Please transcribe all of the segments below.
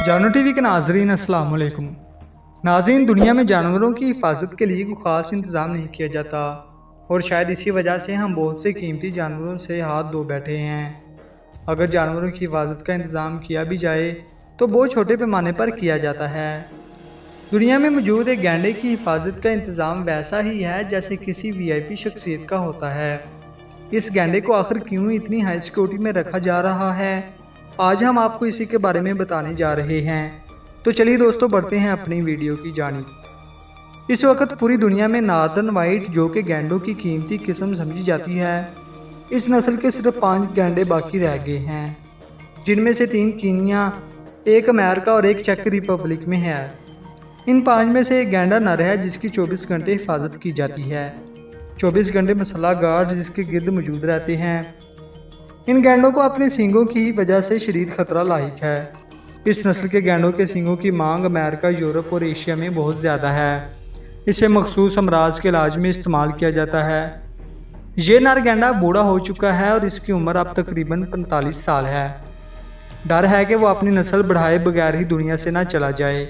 जानवर टीवी के नाजरीन अस्सलाम वालेकुम। नाज़रीन, दुनिया में जानवरों की हिफाजत के लिए कोई ख़ास इंतज़ाम नहीं किया जाता और शायद इसी वजह से हम बहुत से कीमती जानवरों से हाथ धो बैठे हैं। अगर जानवरों की हिफाजत का इंतज़ाम किया भी जाए तो बहुत छोटे पैमाने पर किया जाता है। दुनिया में मौजूद एक गैंडे की हिफाजत का इंतज़ाम वैसा ही है जैसे किसी VIP शख्सियत का होता है। इस गैंडे को आखिर क्यों इतनी हाई सिक्योरिटी में रखा जा रहा है, आज हम आपको इसी के बारे में बताने जा रहे हैं। तो चलिए दोस्तों, बढ़ते हैं अपनी वीडियो की जानिब। इस वक्त पूरी दुनिया में नॉर्दर्न वाइट, जो कि गैंडों की कीमती किस्म समझी जाती है, इस नस्ल के सिर्फ 5 गैंडे बाकी रह गए हैं, जिनमें से 3 कीनिया, 1 अमेरिका और 1 चेक रिपब्लिक में है। इन 5 में से एक गैंडा नर है जिसकी 24 घंटे हिफाजत की जाती है। 24 घंटे मसला गार्ड जिसके गिर्द मौजूद रहते हैं। इन गैंडों को अपने सींगों की वजह से शदीद खतरा लाहिक है। इस नस्ल के गैंडों के सींगों की मांग अमेरिका, यूरोप और एशिया में बहुत ज़्यादा है। इसे मखसूस अमराज के इलाज में इस्तेमाल किया जाता है। ये नर गैंडा बूढ़ा हो चुका है और इसकी उम्र अब तकरीबन 45 साल है। डर है कि वो अपनी नस्ल बढ़ाए बगैर ही दुनिया से ना चला जाए।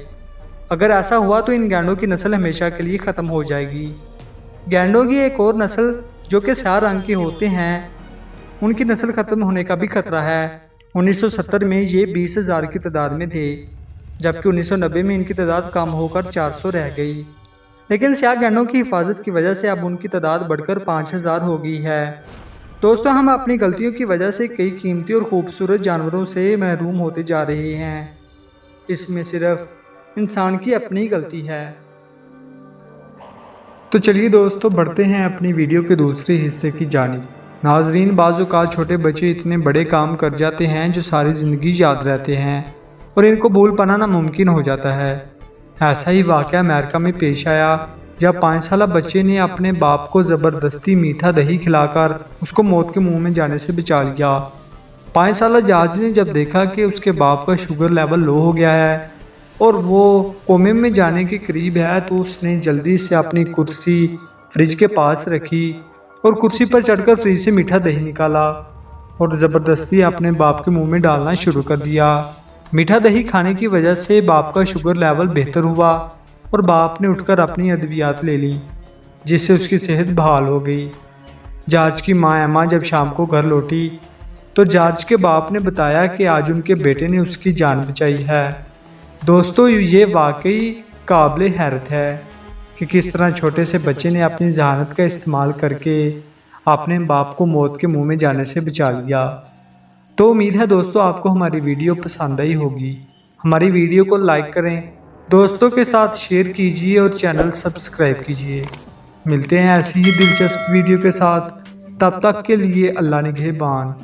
अगर ऐसा हुआ तो इन गैंडों की नस्ल हमेशा के लिए ख़त्म हो जाएगी। गैंडों की एक और नस्ल जो कि स्याह रंग के होते हैं, उनकी नस्ल ख़त्म होने का भी खतरा है। 1970 में ये 20,000 की तादाद में थे, जबकि 1990 में इनकी तादाद कम होकर 400 रह गई। लेकिन स्याह गैंडों की हिफाजत की वजह से अब उनकी तादाद बढ़कर 5,000 हो गई है। दोस्तों, हम अपनी गलतियों की वजह से कई कीमती और खूबसूरत जानवरों से महरूम होते जा रहे हैं। इसमें सिर्फ इंसान की अपनी गलती है। तो चलिए दोस्तों, बढ़ते हैं अपनी वीडियो के दूसरे हिस्से की जानिब। नाजरीन, बाज़-औक़ात छोटे बच्चे इतने बड़े काम कर जाते हैं जो सारी ज़िंदगी याद रहते हैं और इनको भूल पाना नामुमकिन हो जाता है। ऐसा ही वाक़या अमेरिका में पेश आया जब 5 साला बच्चे ने अपने बाप को ज़बरदस्ती मीठा दही खिलाकर उसको मौत के मुंह में जाने से बचा लिया। 5 साला जॉर्ज ने जब देखा कि उसके बाप का शुगर लेवल लो हो गया है और वो कोमे में जाने के करीब है, तो उसने जल्दी से अपनी कुर्सी फ्रिज के पास रखी और कुर्सी पर चढ़कर फ्रिज से मीठा दही निकाला और ज़बरदस्ती अपने बाप के मुंह में डालना शुरू कर दिया। मीठा दही खाने की वजह से बाप का शुगर लेवल बेहतर हुआ और बाप ने उठकर अपनी अद्वियात ले ली, जिससे उसकी सेहत बहाल हो गई। जॉर्ज की माँ एमा जब शाम को घर लौटी तो जॉर्ज के बाप ने बताया कि आज उनके बेटे ने उसकी जान बचाई है। दोस्तों, ये वाकई काबिले हैरत है कि किस तरह छोटे से बच्चे ने अपनी जहानत का इस्तेमाल करके अपने बाप को मौत के मुंह में जाने से बचा लिया। तो उम्मीद है दोस्तों आपको हमारी वीडियो पसंद आई होगी। हमारी वीडियो को लाइक करें, दोस्तों के साथ शेयर कीजिए और चैनल सब्सक्राइब कीजिए। मिलते हैं ऐसी ही दिलचस्प वीडियो के साथ, तब तक के लिए अल्लाह निगहबान।